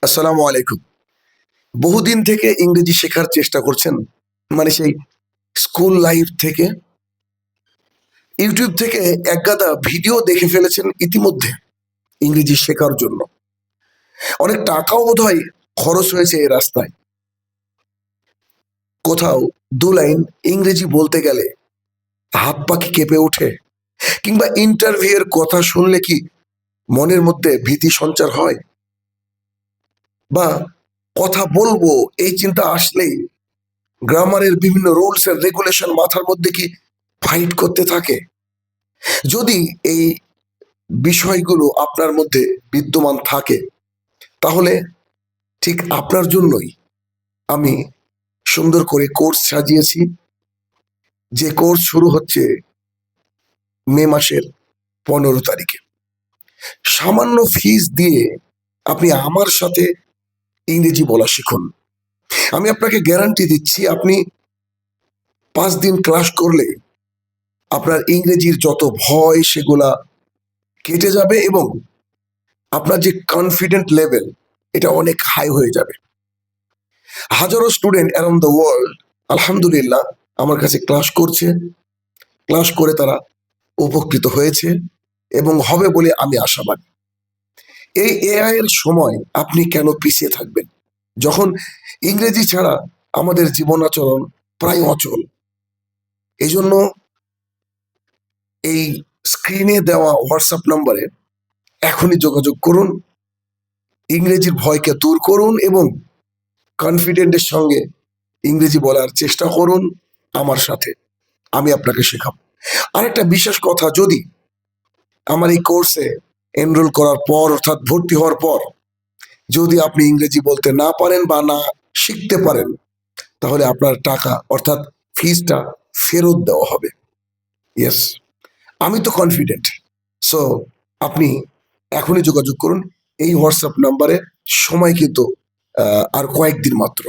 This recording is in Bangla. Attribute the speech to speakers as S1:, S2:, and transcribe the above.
S1: আসসালামু আলাইকুম। বহুদিন থেকে ইংরেজি শেখার চেষ্টা করছেন? মানে সেই স্কুল লাইফ থেকে? ইউটিউব থেকে একগাদা ভিডিও দেখে ফেলেছেন ইতিমধ্যে ইংরেজি শেখার জন্য। অনেক টাকাও বোধহয় খরচ হয়েছে এই রাস্তায়। কোথাও ২ লাইন ইংরেজি বলতে গেলে হাত পা কি কেঁপে ওঠে? কিংবা ইন্টারভিউ এর কথা শুনলে কি মনের মধ্যে ভীতি সঞ্চার হয়? বা কথা বলবো এই চিন্তা আসলেই গ্রামারের বিভিন্ন রুলস এর রেগুলেশন মাথার মধ্যে কি ফাইট করতে থাকে? যদি এই বিষয়গুলো আপনার মধ্যে বিদ্যমান থাকে, তাহলে ঠিক আপনার জন্যই আমি সুন্দর করে কোর্স সাজিয়েছি। যে কোর্স শুরু হচ্ছে মে মাসের ১৫ তারিখে। সামান্য ফিস দিয়ে আপনি আমার সাথে ইংরেজি বলা শিখুন। আমি আপনাকে গ্যারান্টি দিচ্ছি, আপনি ৫ দিন ক্লাস করলে আপনার ইংরেজির যত ভয় সেগুলা কেটে যাবে এবং আপনার যে কনফিডেন্ট লেভেল এটা অনেক হাই হয়ে যাবে। হাজারো স্টুডেন্ট অ্যারাউন্ড দ্য ওয়ার্ল্ড আলহামদুলিল্লাহ আমার কাছে ক্লাস করছে, ক্লাস করে তারা উপকৃত হয়েছে এবং হবে বলে আমি আশাবাদী। এই এআই এর সময় আপনি কেন পিছিয়ে থাকবেন, যখন ইংরেজি ছাড়া আমাদের জীবনাচরণ প্রায় অচল? এই জন্য এই স্ক্রিনে দেওয়া হোয়াটসঅ্যাপ নম্বরে এখনই যোগাযোগ করুন, ইংরেজির ভয়কে দূর করুন এবং কনফিডেন্টের সঙ্গে ইংরেজি বলার চেষ্টা করুন আমার সাথে। আমি আপনাকে শেখাবো। আরেকটা বিশেষ কথা, যদি আমার এই কোর্সে এনরোল করার পর অর্থাৎ ভর্তি হওয়ার পর যদি আপনি ইংরেজি বলতে না পারেন বা না শিখতে পারেন, তাহলে আপনার টাকা অর্থাৎ ফিসটা ফেরত দেওয়া হবে। ইয়েস, আমি তো কনফিডেন্ট। সো আপনি এখনই যোগাযোগ করুন এই হোয়াটসঅ্যাপ নাম্বারে। সময় কিন্তু আর কয়েকদিন মাত্র।